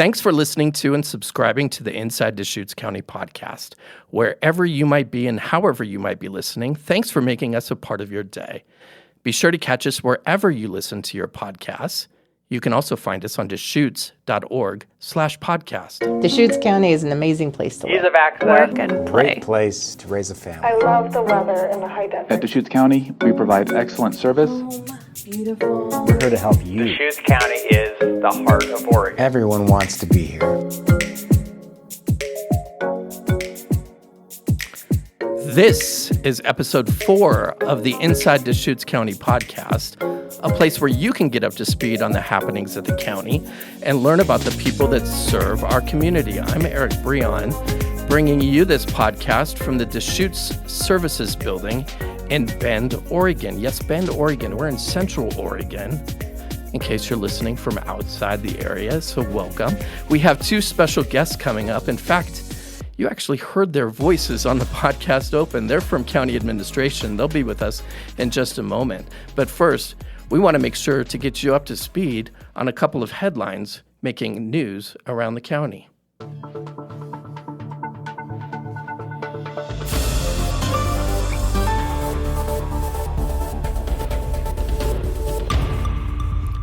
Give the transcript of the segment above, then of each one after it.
Thanks for listening to and subscribing to the Inside Deschutes County podcast. Wherever you might be and however you might be listening, thanks for making us a part of your day. Be sure to catch us wherever you listen to your podcasts. You can also find us on deschutes.org/podcast. Deschutes County is an amazing place to live, work, and play. Great place to raise a family. I love the weather in the high desert. At Deschutes County, we provide excellent service. We're here to help you. Deschutes County is the heart of Oregon. Everyone wants to be here. This is episode 4 of the Inside Deschutes County podcast, a place where you can get up to speed on the happenings of the county and learn about the people that serve our community. I'm Eric Breon, bringing you this podcast from the Deschutes Services Building in Bend, Oregon. Yes, Bend, Oregon. We're in Central Oregon, in case you're listening from outside the area, so welcome. We have 2 special guests coming up. In fact, you actually heard their voices on the podcast open. They're from county administration. They'll be with us in just a moment. But first, we want to make sure to get you up to speed on a couple of headlines making news around the county.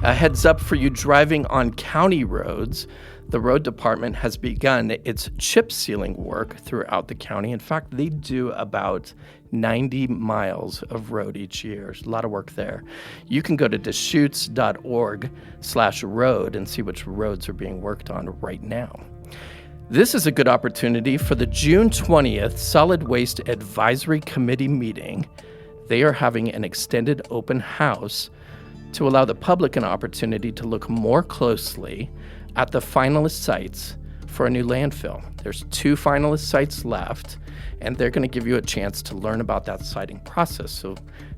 A heads up for you driving on county roads. The road department has begun its chip sealing work throughout the county. In fact, they do about 90 miles of road each year. There's a lot of work there. You can go to deschutes.org/road and see which roads are being worked on right now. This is a good opportunity for the June 20th Solid Waste Advisory Committee meeting. They are having an extended open house to allow the public an opportunity to look more closely at the finalist sites for a new landfill. There's 2 finalist sites left, and they're going to give you a chance to learn about that siting process. So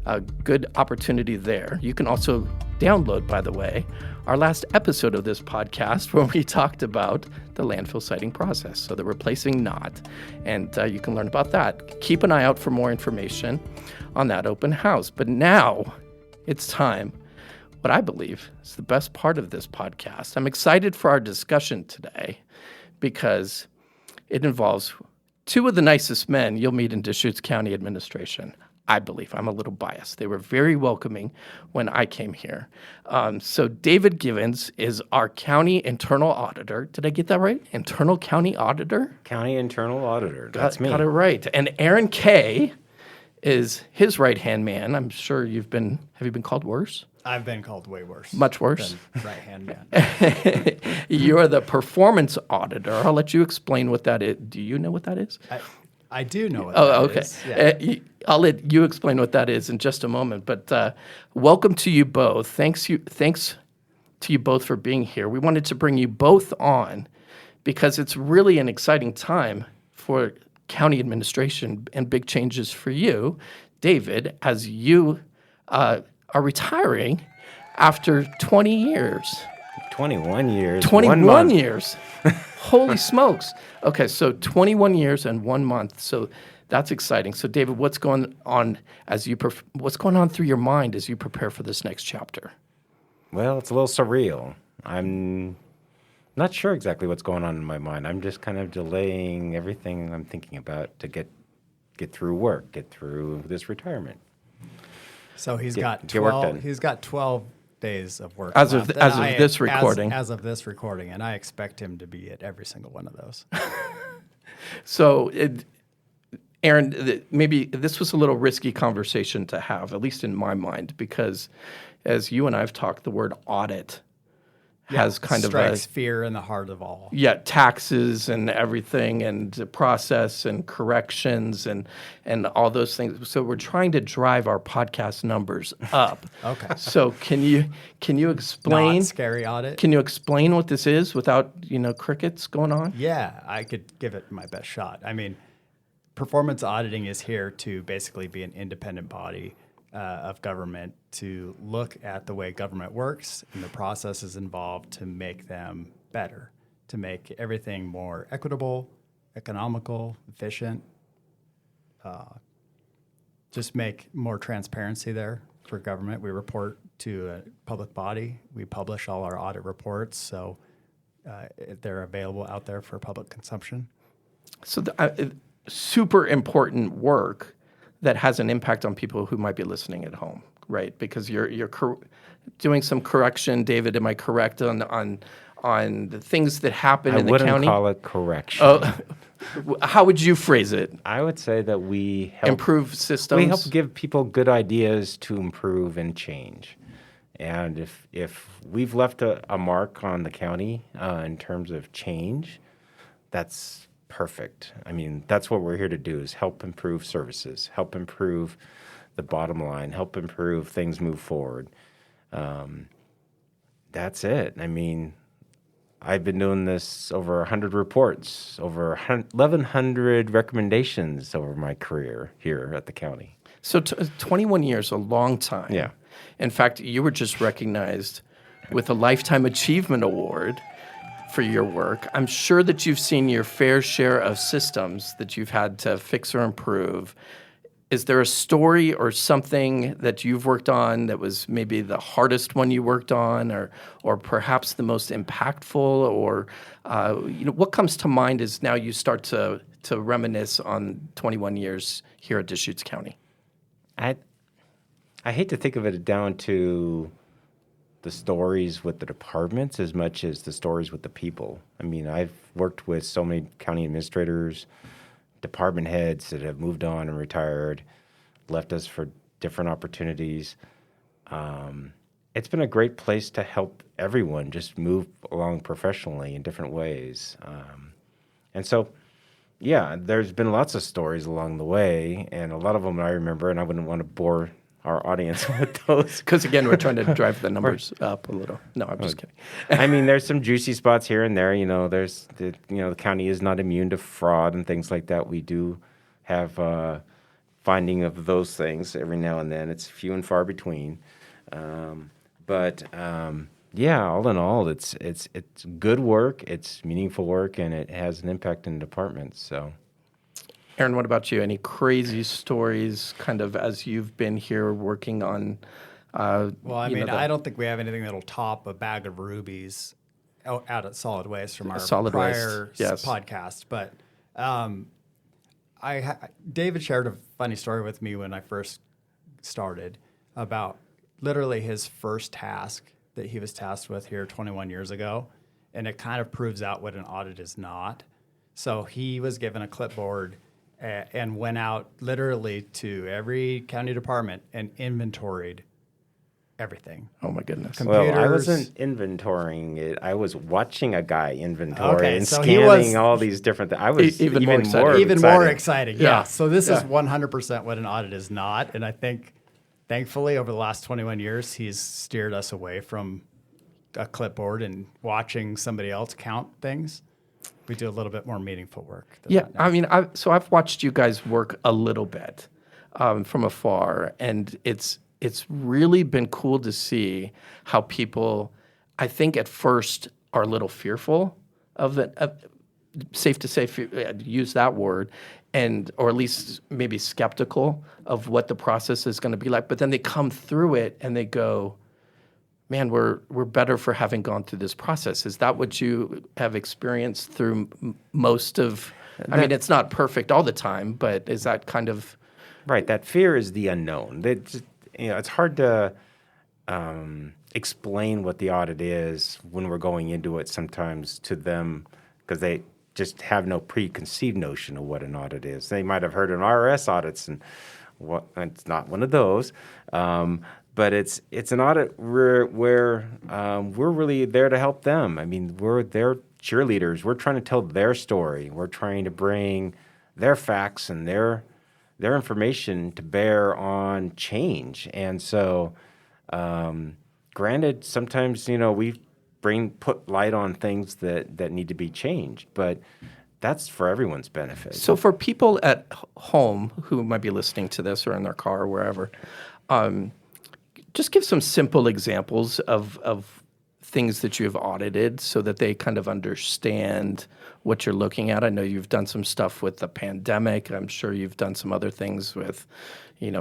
a good opportunity there. You can also download, by the way, our last episode of this podcast where we talked about the landfill siting process, so the replacing not, and you can learn about that. Keep an eye out for more information on that open house. But now it's time, what I believe is the best part of this podcast. I'm excited for our discussion today because it involves 2 of the nicest men you'll meet in Deschutes County administration. I believe. I'm a little biased. They were very welcoming when I came here. So David Givans is our county internal auditor. Did I get that right? Internal county auditor? County internal auditor. That's me. Got it right. And Aaron Kay is his right-hand man. I'm sure have you been called worse? I've been called way worse. Much worse? Than right-hand man. You're the performance auditor. I'll let you explain what that is. Do you know what that is? I do know what that is. Yeah. I'll let you explain what that is in just a moment. But welcome to you both. Thanks to you both for being here. We wanted to bring you both on because it's really an exciting time for county administration and big changes for you, David, as you are retiring after 20 years. 21 years. 21 years. Holy smokes. Okay, so 21 years and 1 month. So that's exciting. So David, what's going on through your mind as you prepare for this next chapter? Well, it's a little surreal. I'm not sure exactly what's going on in my mind. I'm just kind of delaying everything I'm thinking about to get through work, get through this retirement. So he's got get work 12. done. He's got 12 days of work As left. of this recording. As of this recording, and I expect him to be at every single one of those. So, Aaron, maybe this was a little risky conversation to have, at least in my mind, because as you and I have talked, the word audit has kind of strikes fear in the heart of all. Yeah, taxes and everything, and the process and corrections and all those things. So we're trying to drive our podcast numbers up. Okay. So can you explain? Not scary audit. Can you explain what this is without crickets going on? Yeah, I could give it my best shot. I mean, performance auditing is here to basically be an independent body of government to look at the way government works and the processes involved to make them better, to make everything more equitable, economical, efficient, just make more transparency there for government. We report to a public body. We publish all our audit reports, so they're available out there for public consumption. So super important work that has an impact on people who might be listening at home, right? Because you're doing some correction. David, am I correct on the things that happen in the county? I wouldn't call it correction. Oh, how would you phrase it? I would say that we help Improve systems? We help give people good ideas to improve and change. And if we've left a mark on the county in terms of change, that's perfect. I mean, that's what we're here to do, is help improve services, help improve the bottom line, help improve things move forward. That's it. I mean, I've been doing this over 100 reports, over 1,100 recommendations over my career here at the county. So 21 years, a long time. Yeah. In fact, you were just recognized with a Lifetime Achievement Award for your work. I'm sure that you've seen your fair share of systems that you've had to fix or improve. Is there a story or something that you've worked on that was maybe the hardest one you worked on, or perhaps the most impactful, or what comes to mind as now you start to reminisce on 21 years here at Deschutes County? I hate to think of it down to the stories with the departments as much as the stories with the people. I mean, I've worked with so many county administrators, department heads that have moved on and retired, left us for different opportunities. It's been a great place to help everyone just move along professionally in different ways. And so, yeah, there's been lots of stories along the way, and a lot of them I remember, and I wouldn't want to bore our audience with those. Because, again, we're trying to drive the numbers up a little. No, I'm just kidding. I mean, there's some juicy spots here and there. There's the county is not immune to fraud and things like that. We do have finding of those things every now and then. It's few and far between. But all in all, it's good work. It's meaningful work, and it has an impact in departments. So. Aaron, what about you? Any crazy stories kind of as you've been here working on? I don't think we have anything that'll top a bag of rubies out at Solid Waste from our prior podcast. But David shared a funny story with me when I first started about literally his first task that he was tasked with here 21 years ago. And it kind of proves out what an audit is not. So he was given a clipboard and went out literally to every county department and inventoried everything. Oh my goodness. Well, I wasn't inventorying it. I was watching a guy inventory and so scanning all these different things. I was even more exciting. Yeah. So this is 100% what an audit is not. And I think, thankfully, over the last 21 years, he's steered us away from a clipboard and watching somebody else count things. We do a little bit more meaningful work. Yeah, I mean, I've watched you guys work a little bit from afar, and it's really been cool to see how people, I think at first, are a little fearful of it. Safe to say, use that word, or at least maybe skeptical of what the process is going to be like. But then they come through it and they go, man, we're better for having gone through this process. Is that what you have experienced through most of? I mean, it's not perfect all the time, but is that kind of right? That fear is the unknown. It's hard to explain what the audit is when we're going into it sometimes to them, because they just have no preconceived notion of what an audit is. They might have heard an RS audits, and it's not one of those. But it's an audit where we're really there to help them. I mean, we're their cheerleaders. We're trying to tell their story. We're trying to bring their facts and their information to bear on change. And so, granted, sometimes we put light on things that need to be changed, but that's for everyone's benefit. So for people at home who might be listening to this or in their car or wherever, just give some simple examples of things that you've audited so that they kind of understand what you're looking at? I know you've done some stuff with the pandemic. I'm sure you've done some other things with,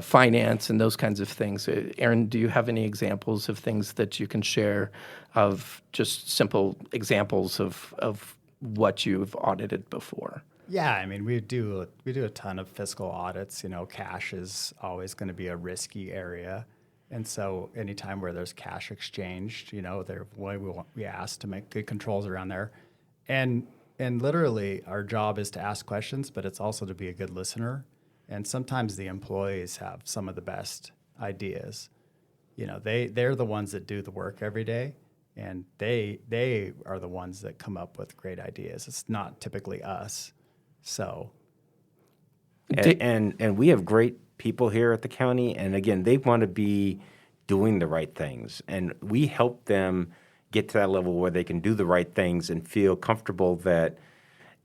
finance and those kinds of things. Aaron, do you have any examples of things that you can share of just simple examples of what you've audited before? Yeah, I mean, we do a ton of fiscal audits. Cash is always going to be a risky area. And so anytime where there's cash exchanged, we ask to make good controls around there. And literally our job is to ask questions, but it's also to be a good listener. And sometimes the employees have some of the best ideas. They're the ones that do the work every day, and they are the ones that come up with great ideas. It's not typically us. So and we have great people here at the county, and again, they want to be doing the right things, and we help them get to that level where they can do the right things and feel comfortable that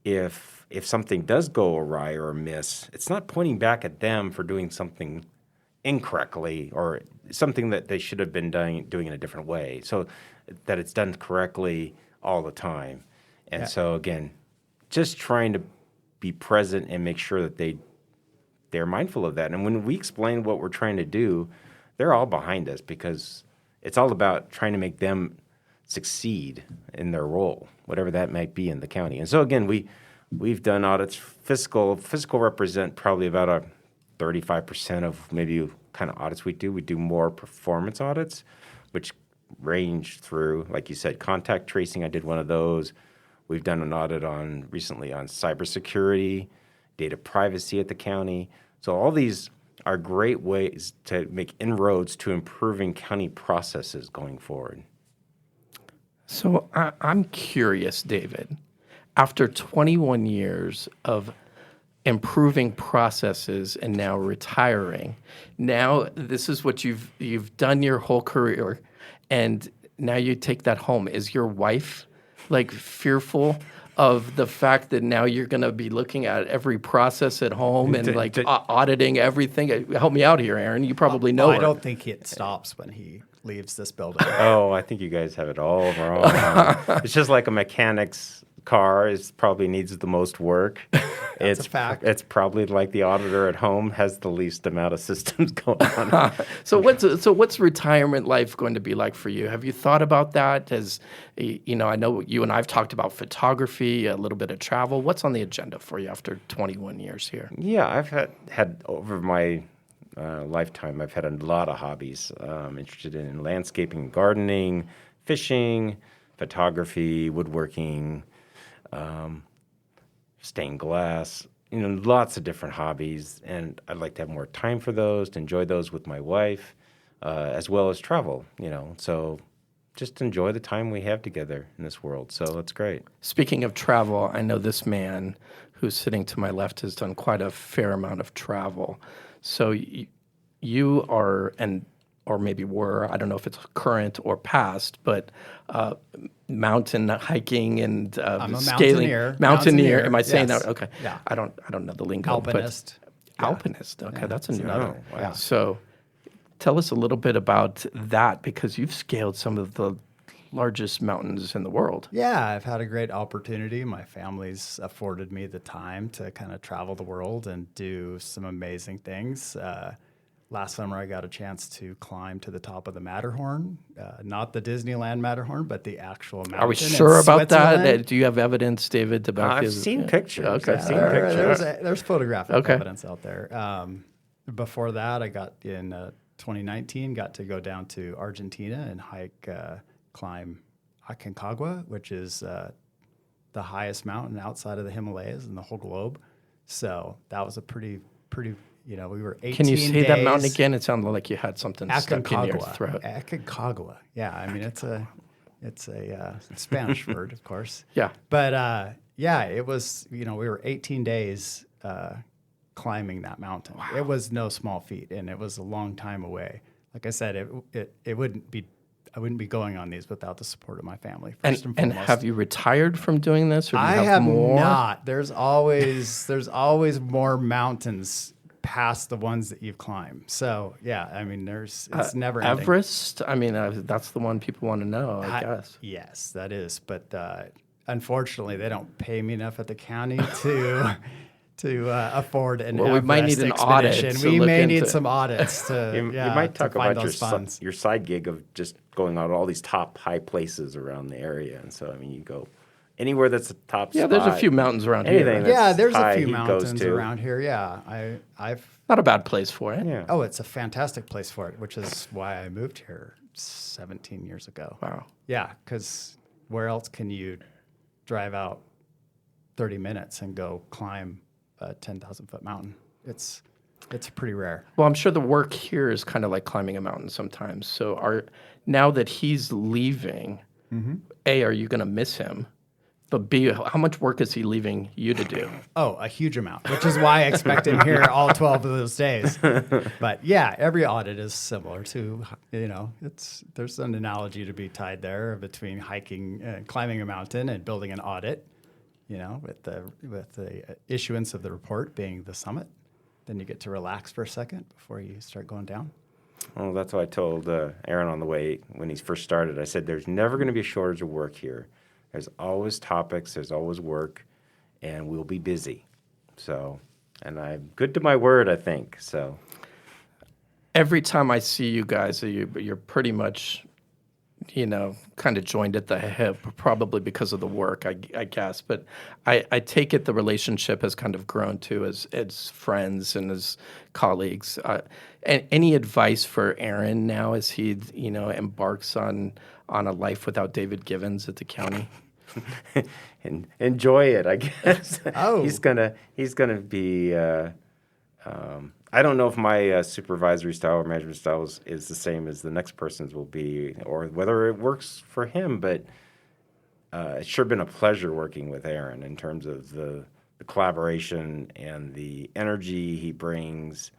if something does go awry or amiss, it's not pointing back at them for doing something incorrectly or something that they should have been doing in a different way, so that it's done correctly all the time. And so again, just trying to be present and make sure that they're mindful of that. And when we explain what we're trying to do, they're all behind us because it's all about trying to make them succeed in their role, whatever that might be in the county. And so again, we've done audits. Fiscal represent probably about a 35% of maybe kind of audits we do. We do more performance audits, which range through, like you said, contact tracing. I did one of those. We've done an audit recently on cybersecurity, data privacy at the county. So all these are great ways to make inroads to improving county processes going forward. So I'm curious, David, after 21 years of improving processes and now retiring, now this is what you've done your whole career, and now you take that home. Is your wife fearful of the fact that now you're going to be looking at every process at home and auditing everything? Help me out here, Aaron. You probably know her. I don't think it stops when he leaves this building. Oh, I think you guys have it all wrong. It's just like a mechanic's car probably needs the most work. It's a fact. It's probably like the auditor at home has the least amount of systems going on. So what's retirement life going to be like for you? Have you thought about that? I know you and I've talked about photography, a little bit of travel. What's on the agenda for you after 21 years here? Yeah, I've had over my lifetime, I've had a lot of hobbies. I'm interested in landscaping, gardening, fishing, photography, woodworking, stained glass, lots of different hobbies. And I'd like to have more time for those, to enjoy those with my wife, as well as travel, So just enjoy the time we have together in this world. So that's great. Speaking of travel, I know this man who's sitting to my left has done quite a fair amount of travel. So you are, or maybe were, I don't know if it's current or past, but mountain hiking and I'm a scaling. Mountaineer. Am I saying yes. that? Okay. Yeah. I don't know the lingo. Alpinist. But Alpinist. Okay, Yeah. that's a new one. Oh, wow. So tell us a little bit about that, because you've scaled some of the largest mountains in the world. Yeah, I've had a great opportunity. My family's afforded me the time to kind of travel the world and do some amazing things. Last summer, I got a chance to climb to the top of the Matterhorn, not the Disneyland Matterhorn, but the actual mountain. Are we sure about that? Switzerland. Do you have evidence, David, about I've seen pictures. Okay. I've seen pictures. There's photographic Okay. evidence out there. Before that, I got in 2019, got to go down to Argentina and climb Aconcagua, which is the highest mountain outside of the Himalayas in the whole globe. So that was a pretty. We were 18 Can you say days. that mountain again? It sounded like you had something stuck in your throat. Aconcagua. Yeah, I mean it's a Spanish word, of course. Yeah. But it was. We were 18 days climbing that mountain. Wow. It was no small feat, and it was a long time away. Like I said, it wouldn't be. I wouldn't be going on these without the support of my family. First and And foremost. have you retired from doing this, or do you I have have more? not. There's always more mountains past the ones that you've climbed. So yeah, I mean, it's never ending. Everest. I mean, that's the one people want to know, I guess. Yes, that is. But unfortunately, they don't pay me enough at the county to afford an Well, we might need Everest an audit expedition. to We look may need into. some audits to You might to talk find about those funds. your side gig of just going on all these top high places around the area. And so, I mean, you go anywhere that's a top Yeah, spot. there's a few mountains around Anything here. Yeah, that's there's a high, few he goes mountains to. around here. Yeah, I've Not a bad place for it. Yeah. oh, it's a fantastic place for it, which is why I moved here 17 years ago. Wow. Yeah, because where else can you drive out 30 minutes and go climb a 10,000-foot mountain? It's pretty rare. Well, I'm sure the work here is kind of like climbing a mountain sometimes. So now that he's leaving, A, are you going to miss him? But B, how much work is he leaving you to do? Oh, a huge amount, which is why I expect him here all 12 of those days. But yeah, every audit is similar to, there's an analogy to be tied there between hiking, climbing a mountain and building an audit, with the issuance of the report being the summit. Then you get to relax for a second before you start going down. Well, that's what I told Aaron on the way when he first started. I said, there's never going to be a shortage of work here. There's always topics, there's always work, and we'll be busy. So, and I'm good to my word, I think. So, Every time I see you guys, you're pretty much, kind of joined at the hip, probably because of the work, I guess. But I take it the relationship has kind of grown too as friends and as colleagues. Any advice for Aaron now as he, embarks on a life without David Givans at the county? and enjoy it, I guess. Oh. he's gonna be. I don't know if my supervisory style or management style is the same as the next person's will be, or whether it works for him. But it's sure been a pleasure working with Aaron in terms of the collaboration and the energy he brings.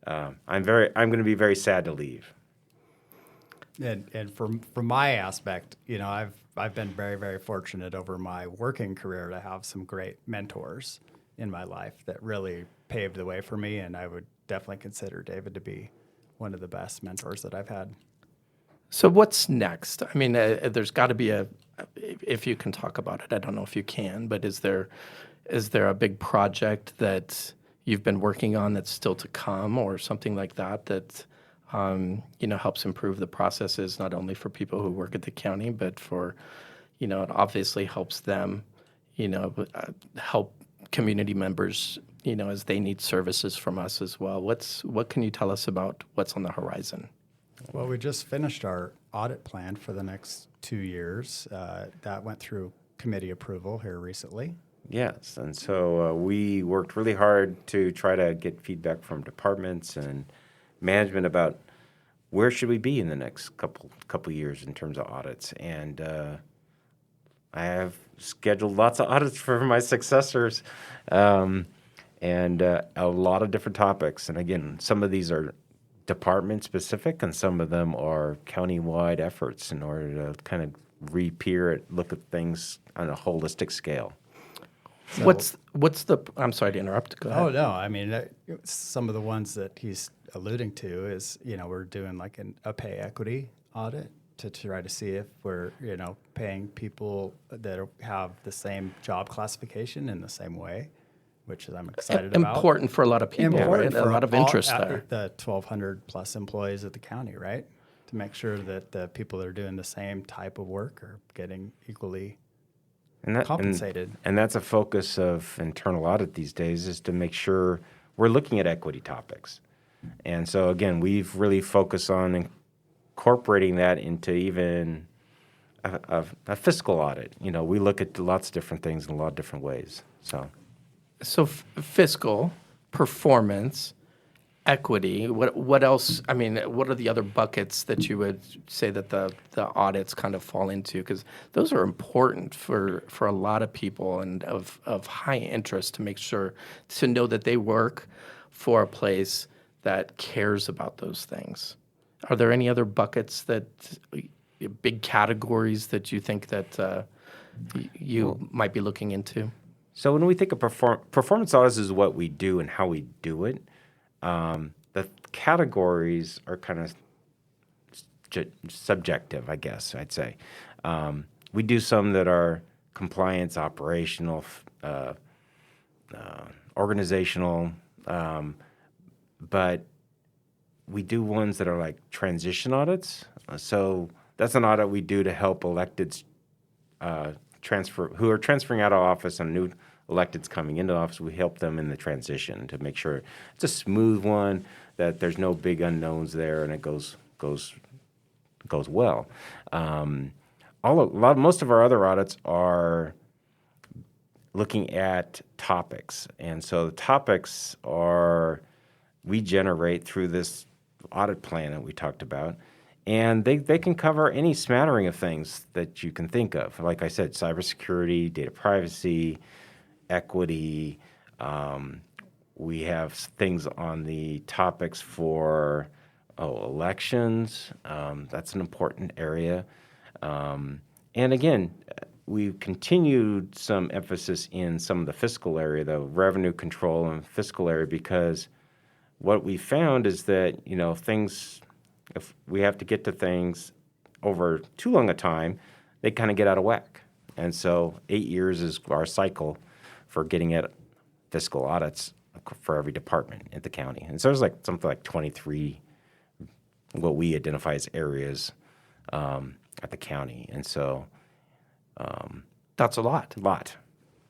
I'm going to be very sad to leave. And from my aspect, I've been very, very fortunate over my working career to have some great mentors in my life that really paved the way for me, and I would definitely consider David to be one of the best mentors that I've had. So what's next? I mean, there's got to be if you can talk about it, I don't know if you can, but is there a big project that you've been working on that's still to come or something like that helps improve the processes, not only for people who work at the county, but for, it obviously helps them, help community members, as they need services from us as well. What can you tell us about what's on the horizon? Well, we just finished our audit plan for the next 2 years. That went through committee approval here recently. Yes, and so we worked really hard to try to get feedback from departments and management about where should we be in the next couple years in terms of audits. And I have scheduled lots of audits for my successors, and a lot of different topics. And again, some of these are department specific, and some of them are county-wide efforts in order to kind of re-peer it, look at things on a holistic scale. So, what's the? I'm sorry to interrupt. Go ahead. Oh no, I mean some of the ones that he's alluding to is we're doing like a pay equity audit to try to see if we're paying people that have the same job classification in the same way, which I'm excited about. Important for a lot of people, right? A lot of interest there. The 1,200 plus employees at the county, right? To make sure that the people that are doing the same type of work are getting equally compensated. And that's a focus of internal audit these days, is to make sure we're looking at equity topics. And so, again, we've really focused on incorporating that into even a fiscal audit. We look at lots of different things in a lot of different ways. So fiscal, performance, equity. What else? I mean, what are the other buckets that you would say that the audits kind of fall into? Because those are important for a lot of people and of high interest to make sure to know that they work for a place that cares about those things. Are there any other buckets big categories that you think that you might be looking into? when we think of performance audits is what we do and how we do it. The categories are kind of subjective, I guess I'd say. We do some that are compliance, operational, organizational, but we do ones that are like transition audits. So that's an audit we do to help electeds who are transferring out of office and new electeds coming into office. We help them in the transition to make sure it's a smooth one, that there's no big unknowns there, and it goes well. Most of our other audits are looking at topics, and so the topics we generate through this audit plan that we talked about, and they can cover any smattering of things that you can think of. Like I said, cybersecurity, data privacy, equity. We have things on the topics for elections. That's an important area. And again, we've continued some emphasis in some of the fiscal area, the revenue control and fiscal area, because what we found is that, if we have to get to things over too long a time, they kind of get out of whack. And so 8 years is our cycle for getting at fiscal audits for every department at the county. And so there's something like 23 what we identify as areas at the county. And so That's a lot.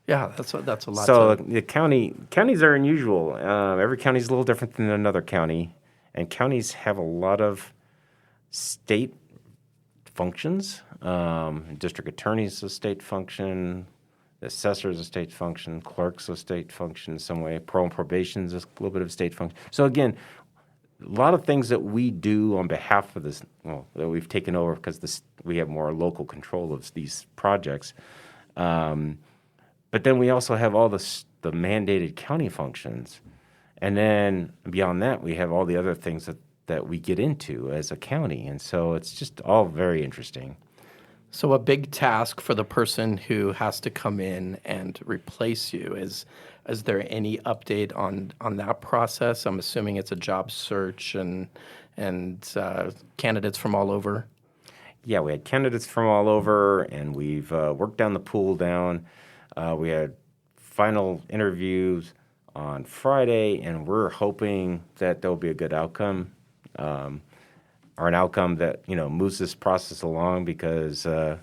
Yeah, that's a lot. So the counties are unusual. Every county is a little different than another county, and counties have a lot of state functions. District attorney's a state function, the assessor's a state function, clerk's a state function in some way, parole and probation's a little bit of a state function. So again, a lot of things that we do on behalf of this, that we've taken over because we have more local control of these projects. But then we also have all the mandated county functions. And then beyond that, we have all the other things that we get into as a county. And so it's just all very interesting. So a big task for the person who has to come in and replace you is there any update on that process? I'm assuming it's a job search and candidates from all over. Yeah, we had candidates from all over, and we've worked down the pool down. We had final interviews on Friday, and we're hoping that there'll be a good outcome, or an outcome that moves this process along. Because I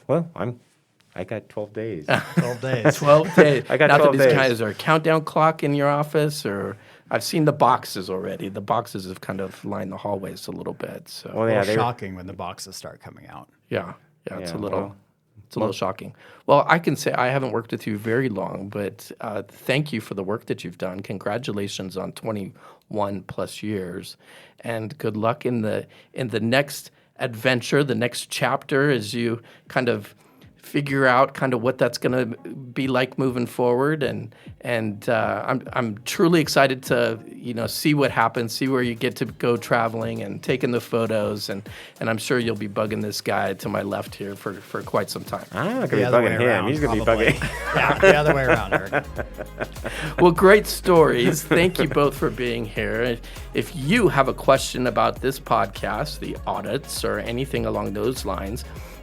got 12 days. 12 days. 12 days. I got Not 12 that days. Is there a countdown clock in your office, or I've seen the boxes already. The boxes have kind of lined the hallways a little bit. So Well, yeah, shocking when the boxes start coming out. yeah, it's Yeah, a little shocking. Well, I can say I haven't worked with you very long, but thank you for the work that you've done. Congratulations on 21 plus years, and good luck in the next adventure, the next chapter, as you kind of figure out kind of what that's going to be like moving forward. And I'm truly excited to see what happens, see where you get to go traveling and taking the photos, and I'm sure you'll be bugging this guy to my left here for quite some time. I'm not going to be bugging him. He's going to be bugging. Yeah, the other way around, Eric. Well, great stories. Thank you both for being here. If you have a question about this podcast, the audits, or anything along those lines,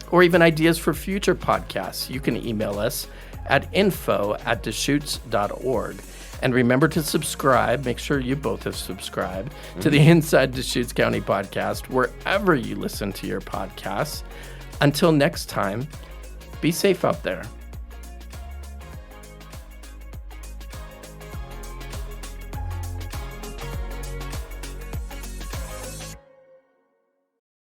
or even ideas for future podcasts, you can email us at info@deschutes.org. And remember to subscribe. Make sure you both have subscribed to the Inside Deschutes County podcast, wherever you listen to your podcasts. Until next time, be safe out there.